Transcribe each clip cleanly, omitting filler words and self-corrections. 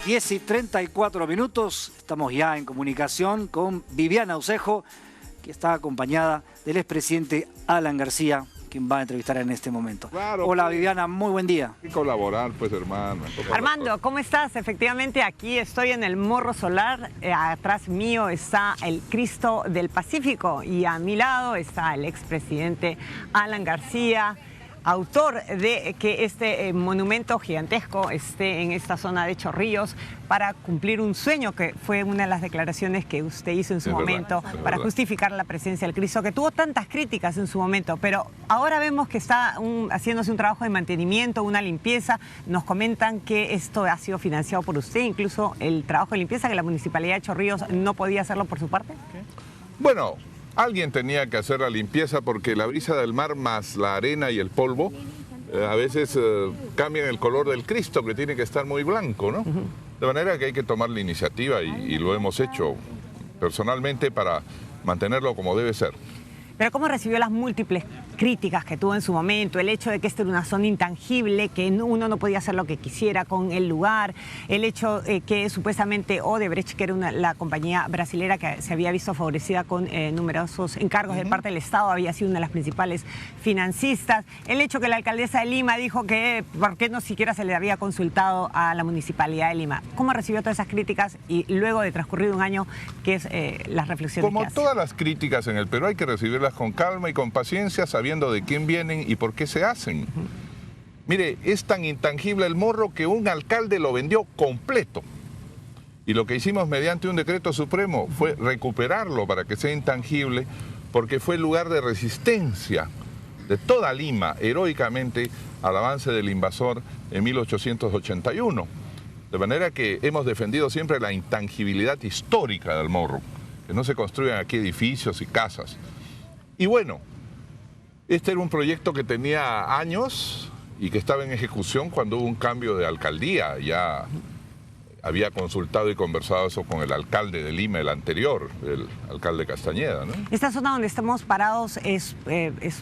10:34. Estamos ya en comunicación con Viviana Ucejo, que está acompañada del expresidente Alan García, quien va a entrevistar en este momento. Claro, hola pues, Viviana, muy buen día. Hay que colaborar, pues, hermano. Armando, ¿cómo estás? Efectivamente, aquí estoy en el Morro Solar. Atrás mío está el Cristo del Pacífico y a mi lado está el expresidente Alan García, autor de que este monumento gigantesco esté en esta zona de Chorrillos para cumplir un sueño que fue una de las declaraciones que usted hizo en su momento para justificar la presencia del Cristo, que tuvo tantas críticas en su momento, pero ahora vemos que está haciéndose un trabajo de mantenimiento, una limpieza. Nos comentan que esto ha sido financiado por usted, incluso el trabajo de limpieza, que la Municipalidad de Chorrillos no podía hacerlo por su parte. Bueno, alguien tenía que hacer la limpieza porque la brisa del mar más la arena y el polvo a veces cambian el color del Cristo, que tiene que estar muy blanco, ¿no? De manera que hay que tomar la iniciativa y lo hemos hecho personalmente para mantenerlo como debe ser. Pero ¿cómo recibió las múltiples críticas que tuvo en su momento? El hecho de que esta era una zona intangible, que uno no podía hacer lo que quisiera con el lugar, el hecho que supuestamente Odebrecht, que era la compañía brasilera que se había visto favorecida con numerosos encargos de parte del Estado, había sido una de las principales financistas, el hecho que la alcaldesa de Lima dijo que por qué no siquiera se le había consultado a la Municipalidad de Lima. ¿Cómo recibió todas esas críticas y luego de transcurrido un año, qué es las reflexiones que Como hace? todas las críticas en el Perú, hay que recibirlas con calma y con paciencia, sabiendo de quién vienen y por qué se hacen. Mire, es tan intangible el morro que un alcalde lo vendió completo. Y lo que hicimos mediante un decreto supremo fue recuperarlo para que sea intangible, porque fue el lugar de resistencia de toda Lima, heroicamente, al avance del invasor en 1881. De manera que hemos defendido siempre la intangibilidad histórica del morro, que no se construyan aquí edificios y casas. Y bueno, este era un proyecto que tenía años y que estaba en ejecución cuando hubo un cambio de alcaldía. Ya había consultado y conversado eso con el alcalde de Lima, el anterior, el alcalde Castañeda, ¿no? ¿Esta zona donde estamos parados es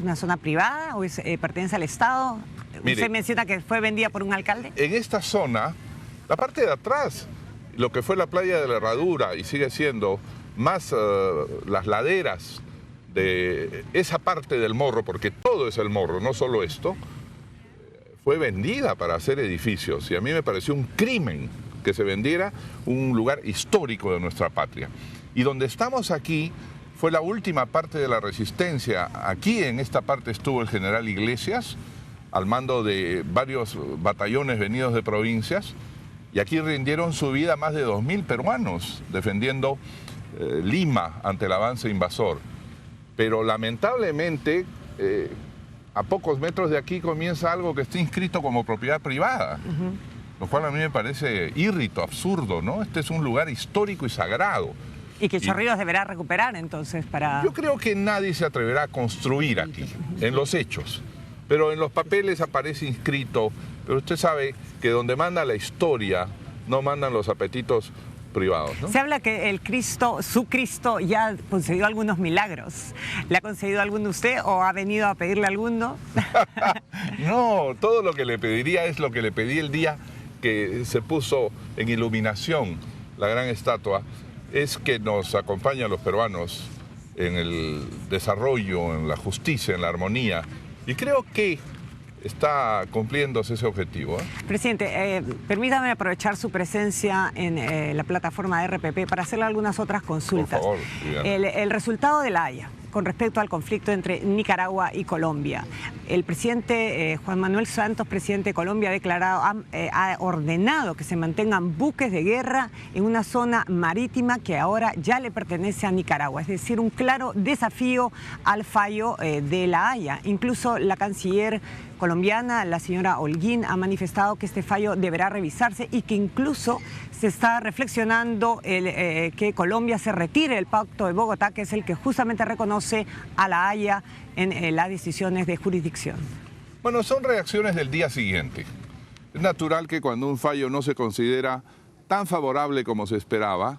una zona privada o pertenece al Estado? Mire, usted menciona que fue vendida por un alcalde. En esta zona, la parte de atrás, lo que fue la playa de la Herradura y sigue siendo, más las laderas de esa parte del morro, porque todo es el morro, no solo esto, fue vendida para hacer edificios. Y a mí me pareció un crimen que se vendiera un lugar histórico de nuestra patria. Y donde estamos aquí fue la última parte de la resistencia. Aquí en esta parte estuvo el general Iglesias, al mando de varios batallones venidos de provincias, y aquí rindieron su vida más de 2000 peruanos defendiendo Lima ante el avance invasor. Pero lamentablemente, a pocos metros de aquí comienza algo que está inscrito como propiedad privada, lo cual a mí me parece írrito, absurdo, ¿no? Este es un lugar histórico y sagrado. Y que Chorrillos deberá recuperar entonces para... Yo creo que nadie se atreverá a construir aquí, en los hechos. Pero en los papeles aparece inscrito, pero usted sabe que donde manda la historia, no mandan los apetitos privados, ¿no? Se habla que el Cristo, su Cristo, ya concedió algunos milagros. ¿Le ha concedido alguno usted o ha venido a pedirle alguno? No, todo lo que le pediría es lo que le pedí el día que se puso en iluminación la gran estatua, es que nos acompañe a los peruanos en el desarrollo, en la justicia, en la armonía. Y creo que está cumpliéndose ese objetivo, ¿eh? Presidente, permítame aprovechar su presencia en la plataforma de RPP para hacerle algunas otras consultas. Por favor, el resultado de La Haya con respecto al conflicto entre Nicaragua y Colombia. El presidente Juan Manuel Santos, presidente de Colombia, ha declarado, ha ordenado que se mantengan buques de guerra en una zona marítima que ahora ya le pertenece a Nicaragua. Es decir, un claro desafío al fallo de La Haya. Incluso la canciller colombiana, la señora Holguín, ha manifestado que este fallo deberá revisarse y que incluso se está reflexionando que Colombia se retire del Pacto de Bogotá, que es el que justamente reconoce a La Haya en las decisiones de jurisdicción. Bueno, son reacciones del día siguiente. Es natural que cuando un fallo no se considera tan favorable como se esperaba,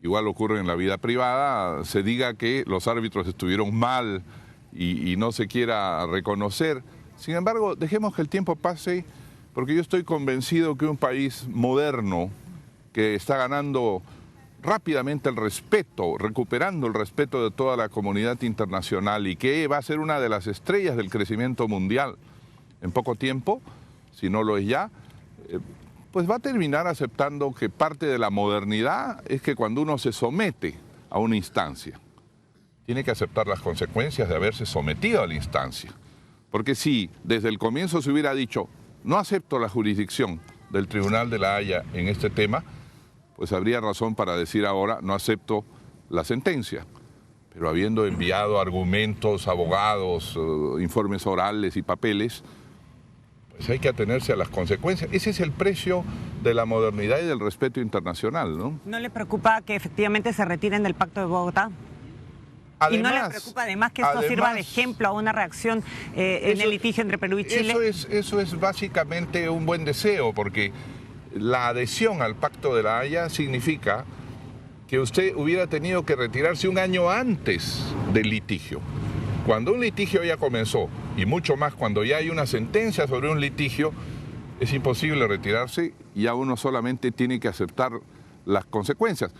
igual ocurre en la vida privada, se diga que los árbitros estuvieron mal y no se quiera reconocer. Sin embargo, dejemos que el tiempo pase, porque yo estoy convencido que un país moderno que está ganando rápidamente el respeto, recuperando el respeto de toda la comunidad internacional y que va a ser una de las estrellas del crecimiento mundial en poco tiempo, si no lo es ya, pues va a terminar aceptando que parte de la modernidad es que cuando uno se somete a una instancia, tiene que aceptar las consecuencias de haberse sometido a la instancia. Porque si desde el comienzo se hubiera dicho, no acepto la jurisdicción del Tribunal de la Haya en este tema, pues habría razón para decir ahora, no acepto la sentencia. Pero habiendo enviado argumentos, abogados, informes orales y papeles, pues hay que atenerse a las consecuencias. Ese es el precio de la modernidad y del respeto internacional, ¿no? ¿No le preocupa que efectivamente se retiren del Pacto de Bogotá? ¿Y no le preocupa además que esto sirva de ejemplo a una reacción en el litigio entre Perú y Chile? Eso es básicamente un buen deseo, porque la adhesión al Pacto de la Haya significa que usted hubiera tenido que retirarse un año antes del litigio. Cuando un litigio ya comenzó, y mucho más cuando ya hay una sentencia sobre un litigio, es imposible retirarse y ya uno solamente tiene que aceptar las consecuencias.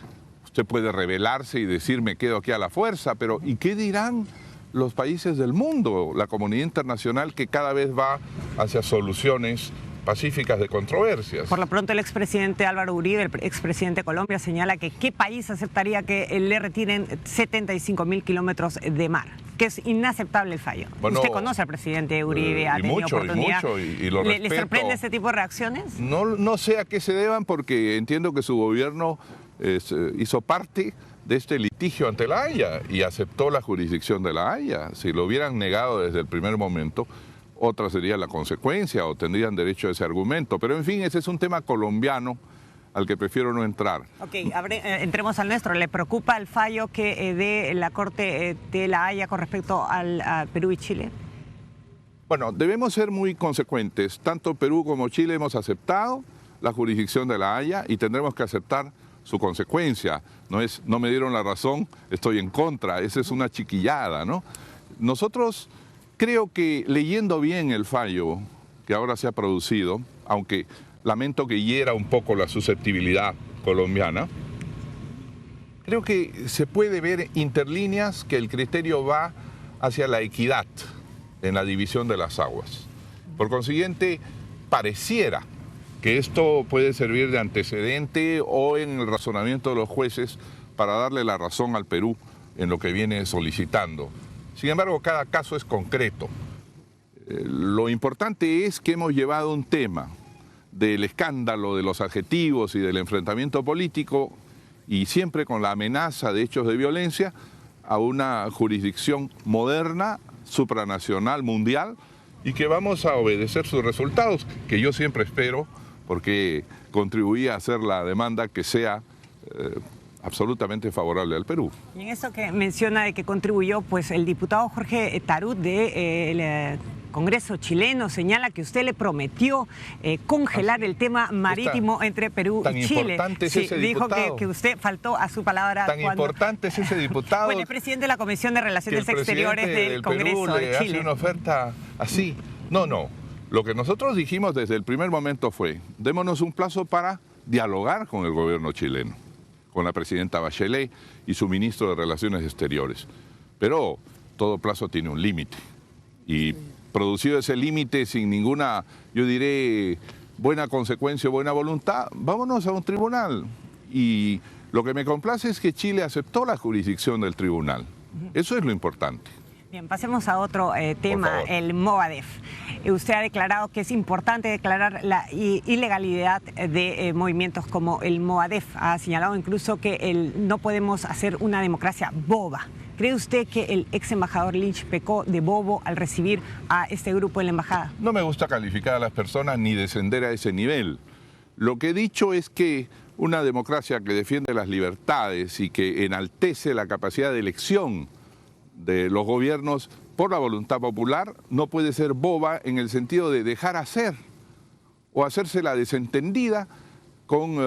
Usted puede rebelarse y decir me quedo aquí a la fuerza, pero ¿y qué dirán los países del mundo, la comunidad internacional que cada vez va hacia soluciones pacíficas de controversias? Por lo pronto el expresidente Álvaro Uribe, el expresidente de Colombia, señala que ¿qué país aceptaría que le retiren 75.000 kilómetros de mar? Que es inaceptable el fallo. Bueno, ¿usted conoce al presidente Uribe? ¿Ha tenido oportunidad? Y lo respeto. ¿Le sorprende ese tipo de reacciones? No sé a qué se deban, porque entiendo que su gobierno hizo parte de este litigio ante la Haya y aceptó la jurisdicción de la Haya. Si lo hubieran negado desde el primer momento, otra sería la consecuencia o tendrían derecho a ese argumento. Pero en fin, ese es un tema colombiano al que prefiero no entrar. Ok, entremos al nuestro. ¿Le preocupa el fallo que dé la Corte de la Haya con respecto a Perú y Chile? Bueno, debemos ser muy consecuentes. Tanto Perú como Chile hemos aceptado la jurisdicción de la Haya y tendremos que aceptar su consecuencia. No me dieron la razón, estoy en contra. Esa es una chiquillada, ¿no? Nosotros creo que leyendo bien el fallo que ahora se ha producido, aunque lamento que hiera un poco la susceptibilidad colombiana, creo que se puede ver interlíneas que el criterio va hacia la equidad en la división de las aguas. Por consiguiente, pareciera que esto puede servir de antecedente o en el razonamiento de los jueces para darle la razón al Perú en lo que viene solicitando. Sin embargo, cada caso es concreto. Lo importante es que hemos llevado un tema del escándalo, de los adjetivos y del enfrentamiento político, y siempre con la amenaza de hechos de violencia, a una jurisdicción moderna, supranacional, mundial, y que vamos a obedecer sus resultados, que yo siempre espero, porque contribuía a hacer la demanda que sea absolutamente favorable al Perú. Y en eso que menciona de que contribuyó, pues el diputado Jorge Tarut del Congreso chileno señala que usted le prometió congelar el tema marítimo entre Perú y Chile. Tan importante es ese dijo diputado. que usted faltó a su palabra. Tan importante es ese diputado. Bueno, el presidente de la Comisión de Relaciones Exteriores del Congreso Perú de Chile hace una oferta así. No. Lo que nosotros dijimos desde el primer momento fue, démonos un plazo para dialogar con el gobierno chileno, con la presidenta Bachelet y su ministro de Relaciones Exteriores. Pero todo plazo tiene un límite. Y producido ese límite sin ninguna, yo diré, buena consecuencia o buena voluntad, vámonos a un tribunal. Y lo que me complace es que Chile aceptó la jurisdicción del tribunal. Eso es lo importante. Bien, pasemos a otro tema, el Movadef. Usted ha declarado que es importante declarar la ilegalidad de movimientos como el Movadef. Ha señalado incluso que no podemos hacer una democracia boba. ¿Cree usted que el ex embajador Lynch pecó de bobo al recibir a este grupo en la embajada? No me gusta calificar a las personas ni descender a ese nivel. Lo que he dicho es que una democracia que defiende las libertades y que enaltece la capacidad de elección de los gobiernos por la voluntad popular no puede ser boba en el sentido de dejar hacer o hacerse la desentendida con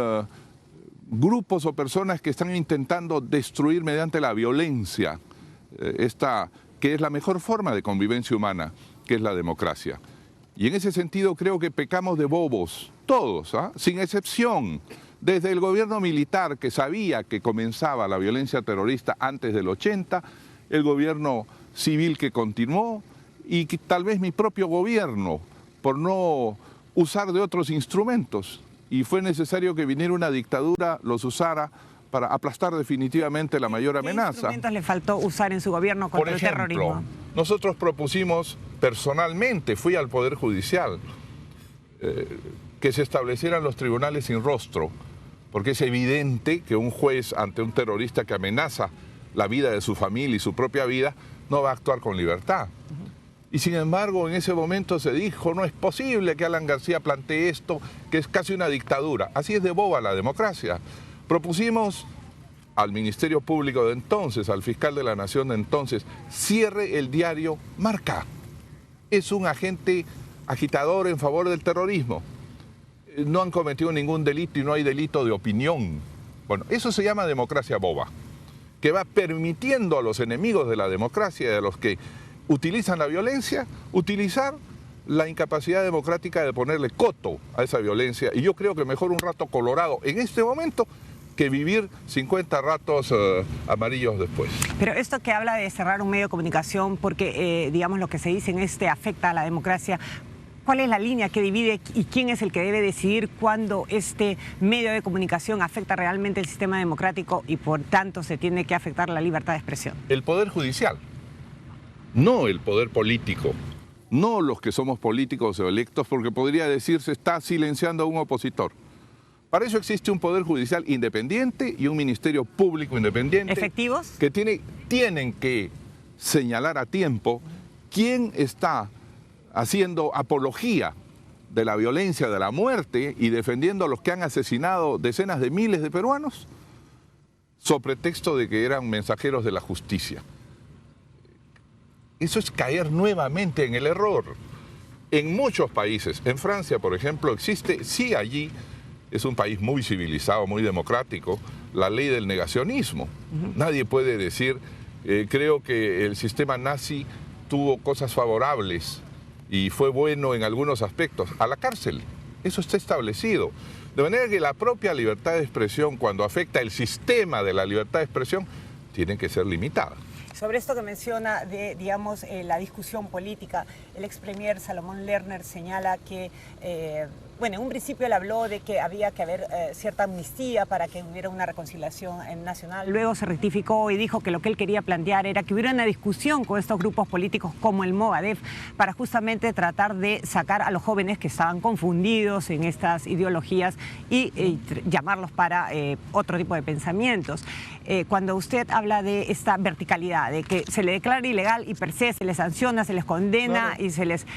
grupos o personas que están intentando destruir mediante la violencia esta que es la mejor forma de convivencia humana, que es la democracia. Y en ese sentido creo que pecamos de bobos, todos, sin excepción. Desde el gobierno militar, que sabía que comenzaba la violencia terrorista antes del 80, el gobierno civil que continuó, y que tal vez mi propio gobierno, por no usar de otros instrumentos. Y fue necesario que viniera una dictadura, los usara para aplastar definitivamente la mayor amenaza. ¿Qué instrumentos le faltó usar en su gobierno contra el terrorismo? Nosotros propusimos, personalmente, fui al Poder Judicial, que se establecieran los tribunales sin rostro, porque es evidente que un juez ante un terrorista que amenaza la vida de su familia y su propia vida, no va a actuar con libertad. Y sin embargo, en ese momento se dijo, no es posible que Alan García plantee esto, que es casi una dictadura. Así es de boba la democracia. Propusimos al Ministerio Público de entonces, al fiscal de la Nación de entonces, cierre el diario Marca. Es un agente agitador en favor del terrorismo. No han cometido ningún delito y no hay delito de opinión. Bueno, eso se llama democracia boba, que va permitiendo a los enemigos de la democracia y a los que utilizan la violencia, utilizar la incapacidad democrática de ponerle coto a esa violencia. Y yo creo que mejor un rato colorado en este momento que vivir 50 ratos amarillos después. Pero esto que habla de cerrar un medio de comunicación porque, digamos, lo que se dice en afecta a la democracia, ¿cuál es la línea que divide y quién es el que debe decidir cuándo este medio de comunicación afecta realmente el sistema democrático y por tanto se tiene que afectar la libertad de expresión? El Poder Judicial, no el poder político, no los que somos políticos o electos, porque podría decirse está silenciando a un opositor. Para eso existe un Poder Judicial independiente y un Ministerio Público independiente. ¿Efectivos? Que tienen que señalar a tiempo quién está haciendo apología de la violencia, de la muerte y defendiendo a los que han asesinado decenas de miles de peruanos, sobre pretexto de que eran mensajeros de la justicia. Eso es caer nuevamente en el error. En muchos países, en Francia, por ejemplo, existe, sí, allí es un país muy civilizado, muy democrático, la ley del negacionismo. Nadie puede decir, creo que el sistema nazi tuvo cosas favorables y fue bueno en algunos aspectos, a la cárcel. Eso está establecido. De manera que la propia libertad de expresión, cuando afecta el sistema de la libertad de expresión, tiene que ser limitada. Sobre esto que menciona de, digamos, la discusión política, el ex premier Salomón Lerner señala que, bueno, en un principio él habló de que había que haber cierta amnistía para que hubiera una reconciliación nacional. Luego se rectificó y dijo que lo que él quería plantear era que hubiera una discusión con estos grupos políticos como el Movadef para justamente tratar de sacar a los jóvenes que estaban confundidos en estas ideologías y llamarlos para otro tipo de pensamientos. Cuando usted habla de esta verticalidad, de que se le declara ilegal y per se les sanciona, se les condena, claro, y se les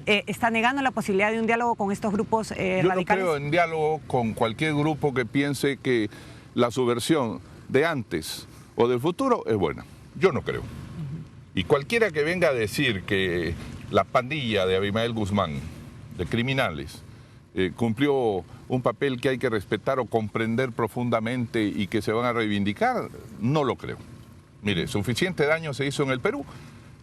está negando la posibilidad de un diálogo con estos grupos radicales. Yo no creo en diálogo con cualquier grupo que piense que la subversión de antes o del futuro es buena. Yo no creo. Y cualquiera que venga a decir que la pandilla de Abimael Guzmán, de criminales, cumplió un papel que hay que respetar o comprender profundamente y que se van a reivindicar, no lo creo. Mire, suficiente daño se hizo en el Perú,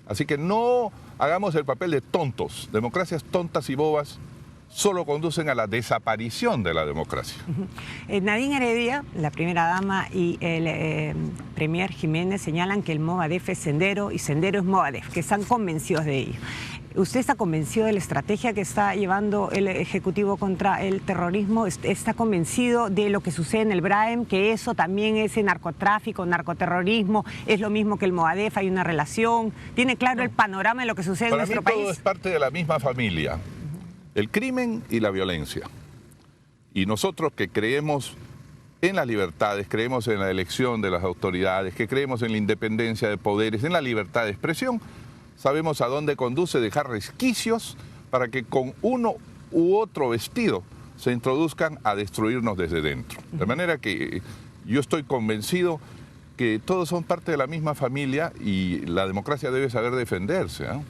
así que no hagamos el papel de tontos. Democracias tontas y bobas solo conducen a la desaparición de la democracia. Nadine Heredia, la primera dama, y el premier Jiménez señalan que el Movadef es Sendero y Sendero es Movadef, que están convencidos de ello. ¿Usted está convencido de la estrategia que está llevando el Ejecutivo contra el terrorismo? ¿Está convencido de lo que sucede en el BRAEM, que eso también es narcotráfico, narcoterrorismo, es lo mismo que el Movadef, hay una relación? ¿Tiene claro el panorama de lo que sucede en nuestro país? Para mí todo es parte de la misma familia, el crimen y la violencia. Y nosotros que creemos en las libertades, creemos en la elección de las autoridades, que creemos en la independencia de poderes, en la libertad de expresión, sabemos a dónde conduce dejar resquicios para que con uno u otro vestido se introduzcan a destruirnos desde dentro. De manera que yo estoy convencido que todos son parte de la misma familia y la democracia debe saber defenderse, ¿eh?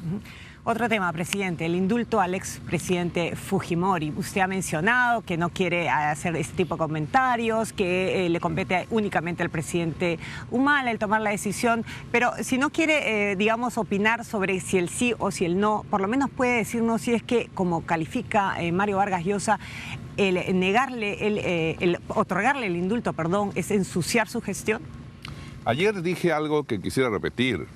Otro tema, presidente, el indulto al expresidente Fujimori. Usted ha mencionado que no quiere hacer este tipo de comentarios, que le compete únicamente al presidente Humala el tomar la decisión, pero si no quiere, digamos, opinar sobre si el sí o si el no, por lo menos puede decirnos si es que, como califica Mario Vargas Llosa, el otorgarle el indulto, perdón, es ensuciar su gestión. Ayer dije algo que quisiera repetir.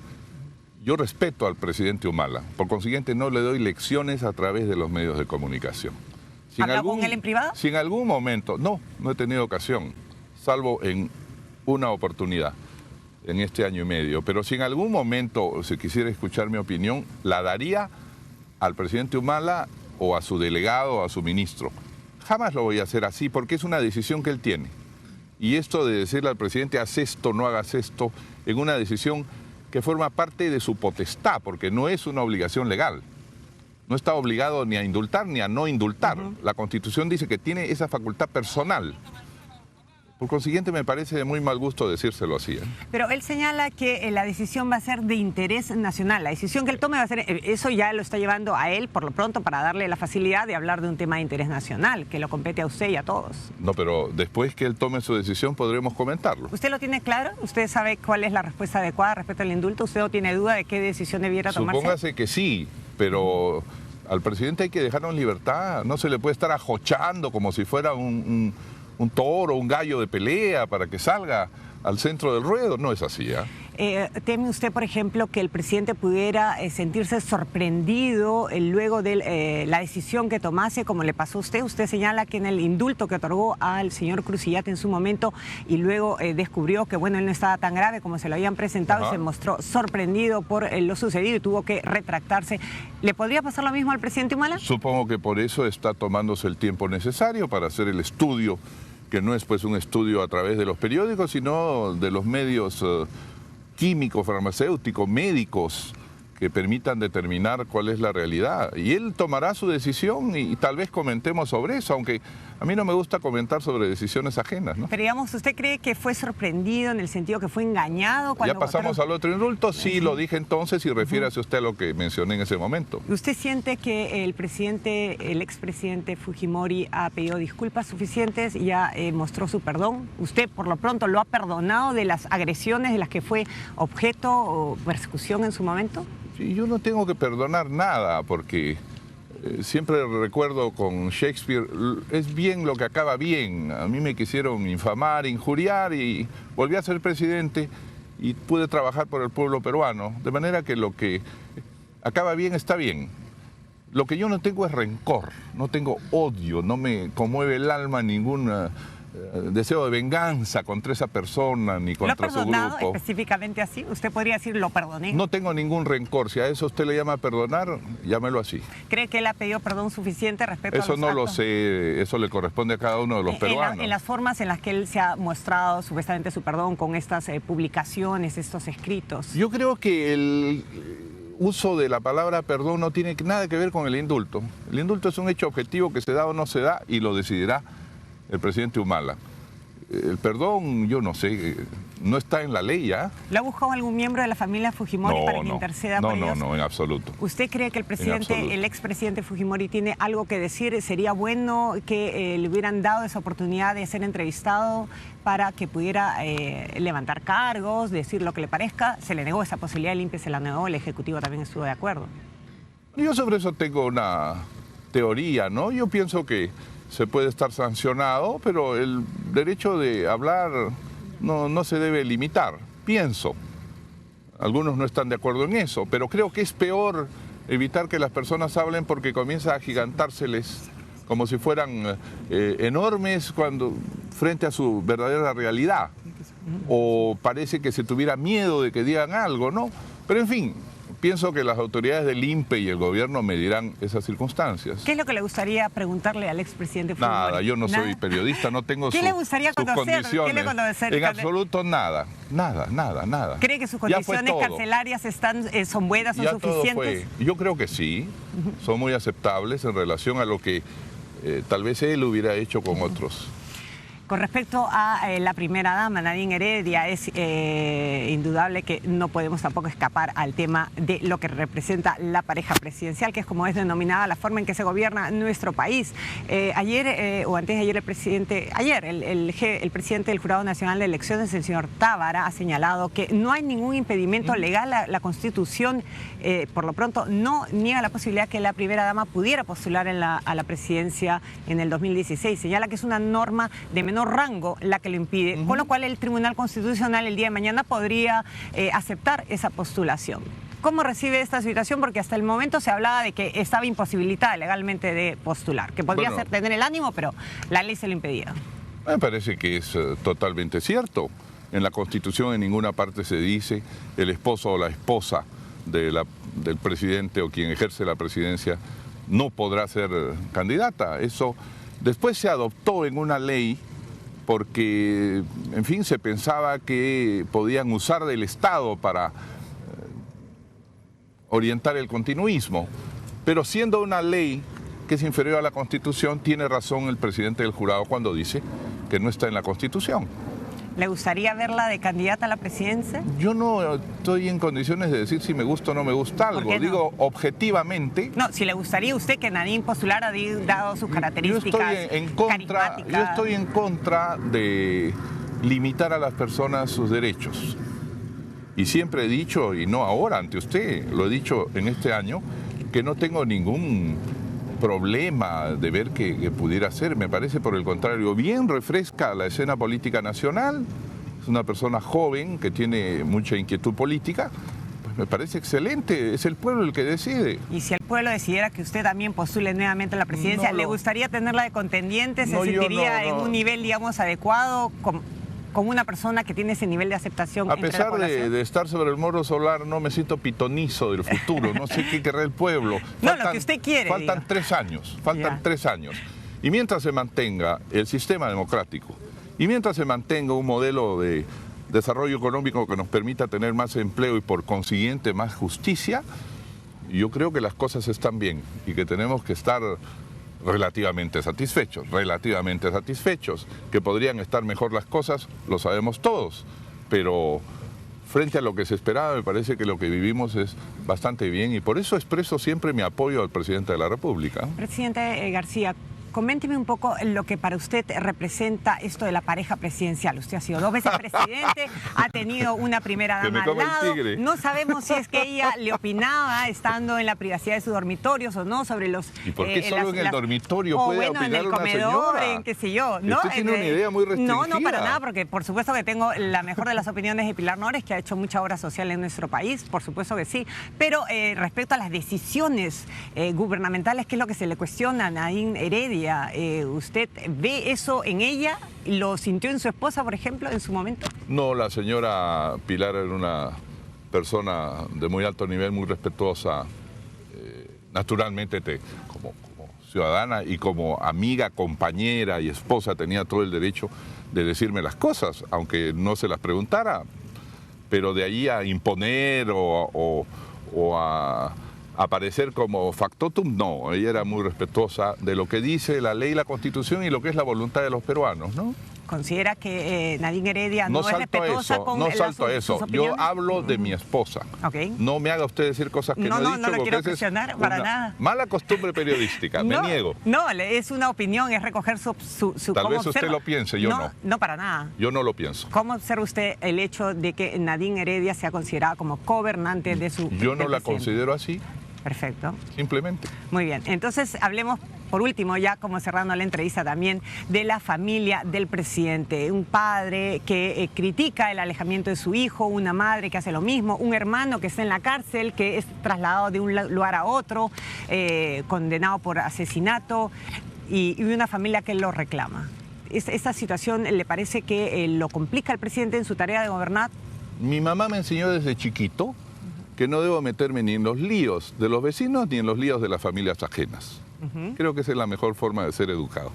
Yo respeto al presidente Humala, por consiguiente no le doy lecciones a través de los medios de comunicación. ¿Habla con él en privado? Si en algún momento, no he tenido ocasión, salvo en una oportunidad en este año y medio, pero si en algún momento se quisiera escuchar mi opinión, la daría al presidente Humala o a su delegado o a su ministro. Jamás lo voy a hacer así porque es una decisión que él tiene. Y esto de decirle al presidente, haz esto, no hagas esto, en una decisión que forma parte de su potestad, porque no es una obligación legal. No está obligado ni a indultar ni a no indultar. La Constitución dice que tiene esa facultad personal. Por consiguiente, me parece de muy mal gusto decírselo así. Pero él señala que la decisión va a ser de interés nacional. La decisión que él tome va a ser... Eso ya lo está llevando a él, por lo pronto, para darle la facilidad de hablar de un tema de interés nacional, que lo compete a usted y a todos. No, pero después que él tome su decisión podremos comentarlo. ¿Usted lo tiene claro? ¿Usted sabe cuál es la respuesta adecuada respecto al indulto? ¿Usted no tiene duda de qué decisión debiera tomarse? Supóngase que sí, pero al presidente hay que dejarlo en libertad. No se le puede estar ajochando como si fuera un toro, un gallo de pelea para que salga al centro del ruedo. No es así, ¿Teme usted, por ejemplo, que el presidente pudiera sentirse sorprendido luego de la decisión que tomase, como le pasó a usted? Usted señala que en el indulto que otorgó al señor Crucillate en su momento y luego descubrió que, bueno, él no estaba tan grave como se lo habían presentado y se mostró sorprendido por lo sucedido y tuvo que retractarse. ¿Le podría pasar lo mismo al presidente Humala? Supongo que por eso está tomándose el tiempo necesario para hacer el estudio, que no es pues un estudio a través de los periódicos, sino de los medios químicos, farmacéuticos, médicos, que permitan determinar cuál es la realidad. Y él tomará su decisión y tal vez comentemos sobre eso, aunque a mí no me gusta comentar sobre decisiones ajenas, ¿no? Pero digamos, ¿usted cree que fue sorprendido en el sentido que fue engañado cuando ya pasamos al otro indulto? Sí, lo dije entonces y refiérase usted a lo que mencioné en ese momento. ¿Usted siente que el expresidente Fujimori ha pedido disculpas suficientes y ya mostró su perdón? ¿Usted por lo pronto lo ha perdonado de las agresiones de las que fue objeto o persecución en su momento? Sí, yo no tengo que perdonar nada porque siempre recuerdo con Shakespeare, es bien lo que acaba bien. A mí me quisieron infamar, injuriar y volví a ser presidente y pude trabajar por el pueblo peruano. De manera que lo que acaba bien está bien. Lo que yo no tengo es rencor, no tengo odio, no me conmueve el alma ningún deseo de venganza contra esa persona ni contra su grupo. ¿Lo ha perdonado específicamente así? ¿Usted podría decir lo perdoné? No tengo ningún rencor. Si a eso usted le llama perdonar, llámelo así. ¿Cree que él ha pedido perdón suficiente respecto a los actos? Eso no lo sé, eso le corresponde a cada uno de los peruanos. En las formas en las que él se ha mostrado supuestamente su perdón con estas publicaciones, estos escritos. Yo creo que el uso de la palabra perdón no tiene nada que ver con el indulto. El indulto es un hecho objetivo que se da o no se da y lo decidirá el presidente Humala. El perdón, yo no sé, no está en la ley, ¿ya? ¿Lo ha buscado algún miembro de la familia Fujimori para que interceda por ellos? No, en absoluto. ¿Usted cree que el expresidente Fujimori tiene algo que decir? ¿Sería bueno que le hubieran dado esa oportunidad de ser entrevistado para que pudiera levantar cargos, decir lo que le parezca? Se le negó esa posibilidad, el INPE se la negó, el Ejecutivo también estuvo de acuerdo. Yo sobre eso tengo una teoría, ¿no? Yo pienso que se puede estar sancionado, pero el derecho de hablar no se debe limitar, pienso. Algunos no están de acuerdo en eso, pero creo que es peor evitar que las personas hablen porque comienza a agigantárseles como si fueran enormes frente a su verdadera realidad. O parece que se tuviera miedo de que digan algo, ¿no? Pero en fin, pienso que las autoridades del INPE y el gobierno medirán esas circunstancias. ¿Qué es lo que le gustaría preguntarle al expresidente Fujimori? Nada, yo no soy periodista, no tengo sus condiciones. ¿Qué le conocer? En absoluto nada. ¿Cree que sus condiciones carcelarias son buenas, son suficientes? Yo creo que sí, son muy aceptables en relación a lo que tal vez él hubiera hecho con otros. Con respecto a la primera dama, Nadine Heredia, es indudable que no podemos tampoco escapar al tema de lo que representa la pareja presidencial, que es como es denominada la forma en que se gobierna nuestro país. Ayer o antes de ayer el presidente del Jurado Nacional de Elecciones, el señor Tábara, ha señalado que no hay ningún impedimento legal. La Constitución, por lo pronto, no niega la posibilidad que la primera dama pudiera postular a la presidencia en el 2016. Señala que es una norma de menor rango la que lo impide, con lo cual el Tribunal Constitucional el día de mañana podría aceptar esa postulación. ¿Cómo recibe esta situación? Porque hasta el momento se hablaba de que estaba imposibilitada legalmente de postular, que podría tener el ánimo, pero la ley se lo impedía. Me parece que es totalmente cierto. En la Constitución en ninguna parte se dice el esposo o la esposa del presidente o quien ejerce la presidencia no podrá ser candidata. Eso después se adoptó en una ley porque, en fin, se pensaba que podían usar del Estado para orientar el continuismo. Pero siendo una ley que es inferior a la Constitución, tiene razón el presidente del jurado cuando dice que no está en la Constitución. ¿Le gustaría verla de candidata a la presidencia? Yo no estoy en condiciones de decir si me gusta o no me gusta algo. No? Digo objetivamente. No, si le gustaría a usted que Nadine postulara, dado sus características carismáticas. Yo estoy en contra de limitar a las personas sus derechos. Y siempre he dicho, y no ahora ante usted, lo he dicho en este año, que no tengo ningún problema de ver que pudiera ser. Me parece, por el contrario, bien refresca la escena política nacional. Es una persona joven que tiene mucha inquietud política. Pues me parece excelente. Es el pueblo el que decide. Y si el pueblo decidiera que usted también postule nuevamente a la presidencia, ¿le gustaría tenerla de contendiente? ¿Se sentiría en un nivel, digamos, adecuado como una persona que tiene ese nivel de aceptación? A pesar de estar sobre el Morro Solar, no me siento pitonizo del futuro. No sé qué querrá el pueblo. Faltan, lo que usted quiere. Faltan 3 años. Faltan 3 años. Y mientras se mantenga el sistema democrático y mientras se mantenga un modelo de desarrollo económico que nos permita tener más empleo y por consiguiente más justicia, yo creo que las cosas están bien y que tenemos que estar relativamente satisfechos, que podrían estar mejor las cosas, lo sabemos todos, pero frente a lo que se esperaba me parece que lo que vivimos es bastante bien y por eso expreso siempre mi apoyo al presidente de la República. Presidente García, coménteme un poco lo que para usted representa esto de la pareja presidencial. Usted ha sido 2 veces presidente, ha tenido una primera dama al lado. No sabemos si es que ella le opinaba, estando en la privacidad de sus dormitorios o no, sobre los... ¿Y por qué solo en el dormitorio puede opinar en el una comedor, señora? en qué sé yo. ¿No? Usted tiene una idea muy restringida. No, para nada, porque por supuesto que tengo la mejor de las opiniones de Pilar Nores, que ha hecho mucha obra social en nuestro país, por supuesto que sí. Pero respecto a las decisiones gubernamentales, ¿qué es lo que se le cuestiona a Nadine Heredia? ¿Usted ve eso en ella? ¿Lo sintió en su esposa, por ejemplo, en su momento? No, la señora Pilar era una persona de muy alto nivel, muy respetuosa, naturalmente como ciudadana y como amiga, compañera y esposa tenía todo el derecho de decirme las cosas, aunque no se las preguntara, pero de ahí a imponer o a aparecer como factotum, no. Ella era muy respetuosa de lo que dice la ley, la Constitución y lo que es la voluntad de los peruanos, ¿no? ¿Considera que Nadine Heredia no es respetuosa con No salto a eso. Yo hablo de mi esposa. No me haga usted decir cosas que no he dicho. No lo quiero cuestionar para nada. Mala costumbre periodística, me niego. No, es una opinión, es recoger su Tal vez usted lo piense, yo no. No, para nada. Yo no lo pienso. ¿Cómo observa usted el hecho de que Nadine Heredia sea considerada como gobernante de su... Yo no la considero así. Perfecto. Simplemente. Muy bien. Entonces, hablemos, por último, ya como cerrando la entrevista también, de la familia del presidente. Un padre que critica el alejamiento de su hijo, una madre que hace lo mismo, un hermano que está en la cárcel, que es trasladado de un lugar a otro, condenado por asesinato, y una familia que lo reclama. ¿Esta situación le parece que lo complica al presidente en su tarea de gobernar? Mi mamá me enseñó desde chiquito que no debo meterme ni en los líos de los vecinos ni en los líos de las familias ajenas. Creo que esa es la mejor forma de ser educado.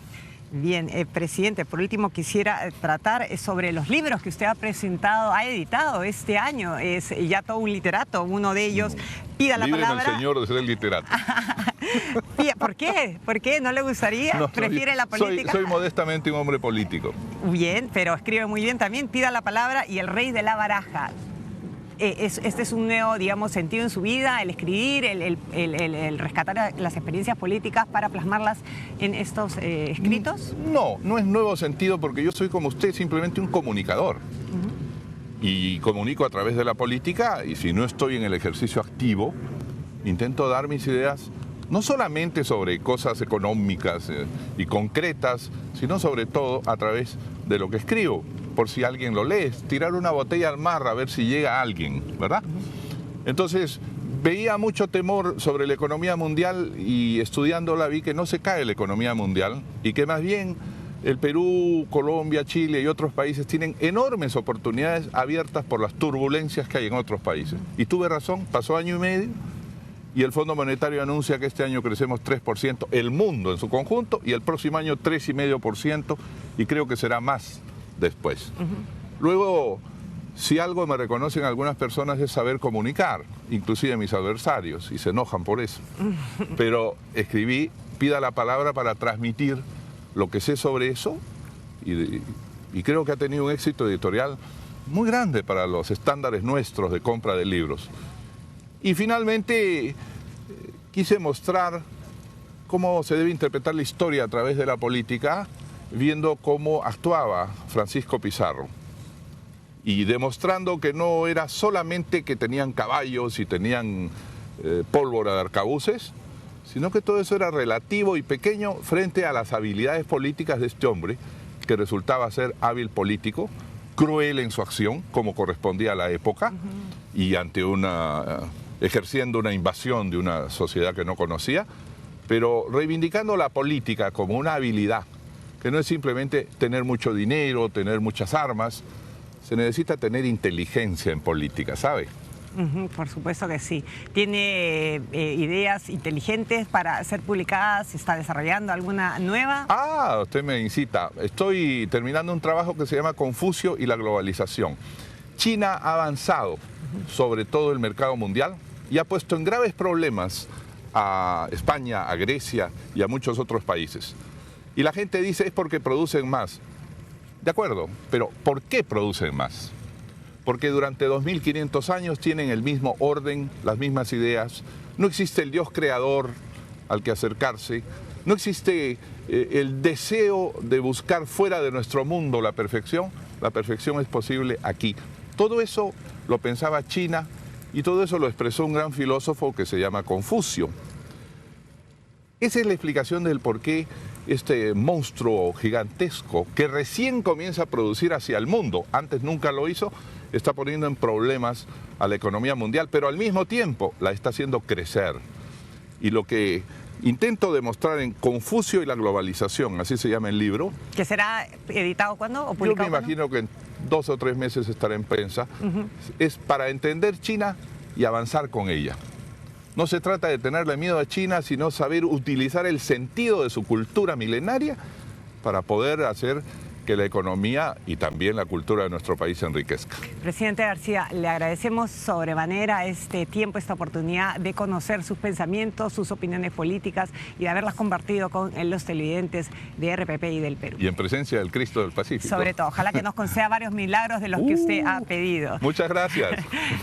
Bien, presidente, por último quisiera tratar sobre los libros que usted ha presentado, ha editado este año. Es ya todo un literato, uno de ellos. Pida la palabra. Libre el señor de ser el literato. ¿Por qué? ¿Por qué? ¿No le gustaría? No, ¿Prefiere la política? Soy modestamente un hombre político. Bien, pero escribe muy bien también. Pida la palabra y el rey de la baraja. Este es un nuevo, digamos, sentido en su vida, el escribir, el rescatar las experiencias políticas para plasmarlas en estos escritos. No es nuevo sentido porque yo soy como usted, simplemente un comunicador. Y comunico a través de la política, y si no estoy en el ejercicio activo, intento dar mis ideas no solamente sobre cosas económicas y concretas, sino sobre todo a través de lo que escribo. Por si alguien lo lee, tirar una botella al mar a ver si llega alguien, ¿verdad? Entonces, veía mucho temor sobre la economía mundial y estudiándola vi que no se cae la economía mundial y que más bien el Perú, Colombia, Chile y otros países tienen enormes oportunidades abiertas por las turbulencias que hay en otros países. Y tuve razón, pasó año y medio y el Fondo Monetario anuncia que este año crecemos 3%, el mundo en su conjunto, y el próximo año 3,5%, y creo que será más después. Luego, si algo me reconocen algunas personas es saber comunicar, inclusive mis adversarios, y se enojan por eso. Pero escribí, pida la palabra para transmitir lo que sé sobre eso, y creo que ha tenido un éxito editorial muy grande para los estándares nuestros de compra de libros. Y finalmente quise mostrar cómo se debe interpretar la historia a través de la política, viendo cómo actuaba Francisco Pizarro y demostrando que no era solamente que tenían caballos y tenían pólvora de arcabuces, sino que todo eso era relativo y pequeño frente a las habilidades políticas de este hombre, que resultaba ser hábil político, cruel en su acción, como correspondía a la época, y ante ejerciendo una invasión de una sociedad que no conocía, pero reivindicando la política como una habilidad, que no es simplemente tener mucho dinero, tener muchas armas, se necesita tener inteligencia en política, ¿sabe? Por supuesto que sí. ¿Tiene ideas inteligentes para ser publicadas? ¿Está desarrollando alguna nueva? Ah, usted me incita. Estoy terminando un trabajo que se llama Confucio y la globalización. China ha avanzado sobre todo el mercado mundial y ha puesto en graves problemas a España, a Grecia y a muchos otros países. Y la gente dice es porque producen más. De acuerdo, pero ¿por qué producen más? Porque durante 2500 años tienen el mismo orden, las mismas ideas. No existe el Dios creador al que acercarse. No existe el deseo de buscar fuera de nuestro mundo la perfección. La perfección es posible aquí. Todo eso lo pensaba China y todo eso lo expresó un gran filósofo que se llama Confucio. Esa es la explicación del por qué este monstruo gigantesco que recién comienza a producir hacia el mundo, antes nunca lo hizo, está poniendo en problemas a la economía mundial, pero al mismo tiempo la está haciendo crecer. Y lo que intento demostrar en Confucio y la globalización, así se llama el libro. ¿Que será editado cuándo o publicado? Yo me imagino que en 2 o 3 meses estará en prensa. Es para entender China y avanzar con ella. No se trata de tenerle miedo a China, sino saber utilizar el sentido de su cultura milenaria para poder hacer que la economía y también la cultura de nuestro país se enriquezca. Presidente García, le agradecemos sobremanera este tiempo, esta oportunidad de conocer sus pensamientos, sus opiniones políticas y de haberlas compartido con los televidentes de RPP y del Perú. Y en presencia del Cristo del Pacífico. Sobre todo, ojalá que nos conceda varios milagros de los que usted ha pedido. Muchas gracias.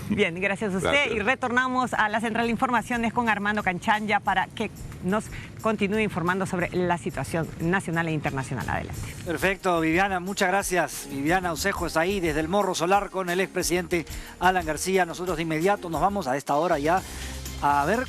Bien, gracias a usted. Gracias. Y retornamos a la Central de Informaciones con Armando Canchanya para que nos continúe informando sobre la situación nacional e internacional. Adelante. Perfecto, Viviana, muchas gracias. Viviana Ucejo está ahí desde el Morro Solar con el expresidente Alan García. Nosotros de inmediato nos vamos a esta hora ya a ver